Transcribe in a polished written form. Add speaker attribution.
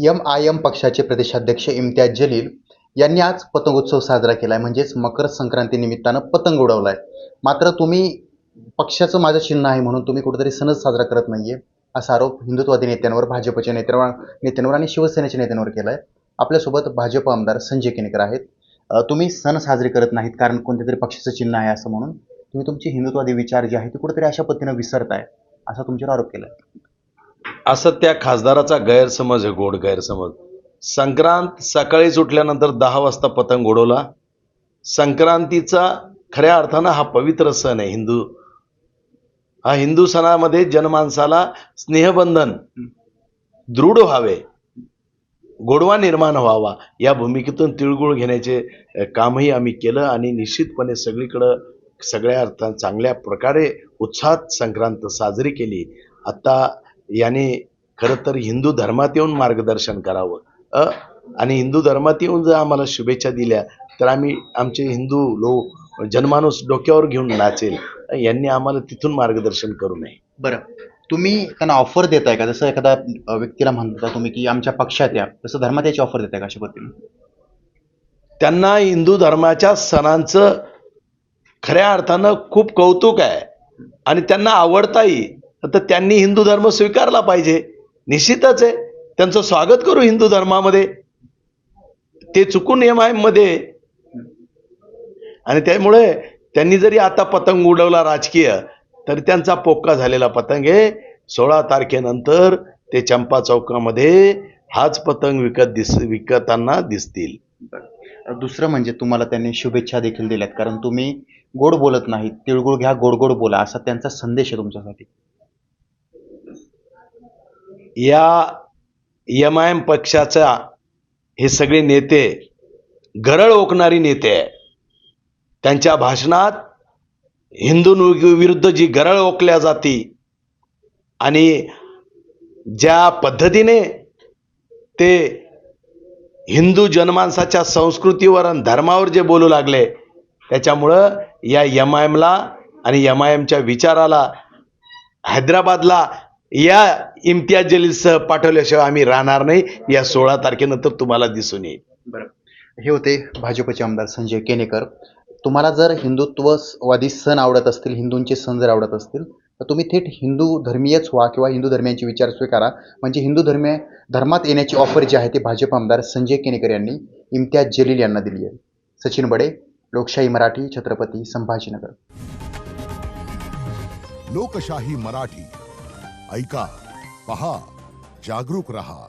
Speaker 1: M पक्षाचे प्रदेशाध्यक्ष इम्तियाज जलील यांनी आज पतंगोत्सव साजरा केला आहे, म्हणजेच मकर संक्रांती निमित्तानं पतंग उडवलाय. मात्र तुम्ही पक्षाचं माझं चिन्ह आहे म्हणून तुम्ही कुठेतरी सणच साजरा करत नाहीये, असा आरोप हिंदुत्ववादी नेत्यांवर, भाजपच्या नेत्यांवर आणि शिवसेनेच्या नेत्यांवर केला आहे. आपल्यासोबत भाजप आमदार संजय केनेकर आहेत. तुम्ही सण साजरे करत नाहीत कारण कोणत्या तरी पक्षाचं चिन्ह आहे असं म्हणून तुम्ही तुमचे हिंदुत्ववादी विचार जे आहे ते कुठेतरी अशा पद्धतीनं विसरताय, असा तुमच्यावर आरोप केला आहे.
Speaker 2: असं त्या खासदाराचा गैरसमज आहे, गोड गैरसमज. संक्रांत सकाळीच उठल्यानंतर 10 वाजता पतंग उडवला. संक्रांतीचा खऱ्या अर्थानं हा पवित्र सण आहे. हा हिंदू सणामध्ये जनमानसाला स्नेहबंधन दृढ व्हावे, गोडवा निर्माण व्हावा, या भूमिकेतून तिळगुळ घेण्याचे कामही आम्ही केलं आणि निश्चितपणे सगळीकडं सगळ्या अर्थात चांगल्या प्रकारे उत्साहात संक्रांत साजरी केली. आता याने खरं तर हिंदू धर्मात येऊन मार्गदर्शन करावं आणि हिंदू धर्मात येऊन जर आम्हाला शुभेच्छा दिल्या तर आम्ही आमचे हिंदू लोक जनमानूस डोक्यावर घेऊन नाचेल. यांनी आम्हाला तिथून मार्गदर्शन करू नये.
Speaker 1: बरं, तुम्ही त्यांना ऑफर देताय का? जसं एखादा व्यक्तीला म्हणता तुम्ही की आमच्या पक्षात या, तसं धर्मात याची ऑफर देताय का अशा पद्धतीने?
Speaker 2: त्यांना हिंदू धर्माच्या सणांचं खऱ्या अर्थानं खूप कौतुक आहे आणि त्यांना आवडताही, तर त्यांनी हिंदू धर्म स्वीकारला पाहिजे. निश्चितच आहे, त्यांचं स्वागत करू हिंदू धर्मामध्ये. ते चुकून एम मध्ये आणि त्यामुळे त्यांनी जरी आता पतंग उडवला राजकीय, तरी त्यांचा पोक्का झालेला पतंग आहे. 16 तारखेनंतर ते चंपा चौकामध्ये हाच पतंग विकताना दिसतील.
Speaker 1: दुसरं म्हणजे तुम्हाला त्यांनी शुभेच्छा देखील दिल्यात, कारण तुम्ही गोड बोलत नाही, तिळगुळ घ्या, गोड गोड बोला, असा त्यांचा संदेश आहे तुमच्यासाठी.
Speaker 2: या एम पक्षाचा हे सगळे नेते गरळ ओकणारी नेते आहे. त्यांच्या भाषणात हिंदू विरुद्ध जी गरळ ओकल्या जाती आणि ज्या पद्धतीने ते हिंदू जनमानसाच्या संस्कृतीवर आणि धर्मावर जे बोलू लागले, त्याच्यामुळं या एमआयएमला आणि एमआयएमच्या विचाराला हैदराबादला या इम्तियाज जलीलसह पाठवल्याशिवाय आम्ही राहणार नाही. या 16 तारखेनंतर तुम्हाला दिसून येईल.
Speaker 1: बरं, हे होते भाजपचे आमदार संजय केनेकर. तुम्हाला जर हिंदुत्ववादी सण आवडत असतील, हिंदूंचे सण जर आवडत असतील, तर तुम्ही थेट हिंदू धर्मीयच व्हा किंवा हिंदू धर्मियांचे विचार स्वीकारा. म्हणजे हिंदू धर्मात येण्याची ऑफर जी आहे ती भाजप आमदार संजय केनेकर यांनी इम्तियाज जलील यांना दिली आहे. सचिन बडे, लोकशाही मराठी, छत्रपती संभाजीनगर.
Speaker 3: लोकशाही मराठी, ऐका, पहा, जागरूक रहा.